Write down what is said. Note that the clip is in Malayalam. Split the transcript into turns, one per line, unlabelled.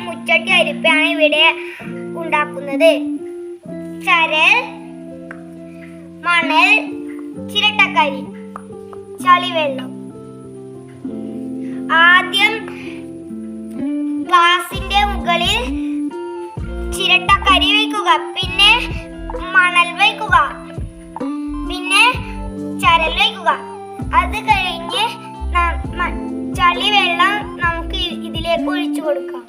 മുച്ചട്ടി അരിപ്പയാണ് ഇവിടെ ഉണ്ടാക്കുന്നത്. ചരൽ, മണൽ, ചിരട്ടക്കരി, ചളിവെള്ളം. ആദ്യം ഗ്ലാസിന്റെ മുകളിൽ ചിരട്ടക്കരി വയ്ക്കുക, പിന്നെ മണൽ വയ്ക്കുക, പിന്നെ ചരൽ വയ്ക്കുക. അത് കഴിഞ്ഞ് ചളിവെള്ളം നമുക്ക് ഇതിലേക്ക് ഒഴിച്ചു കൊടുക്കാം.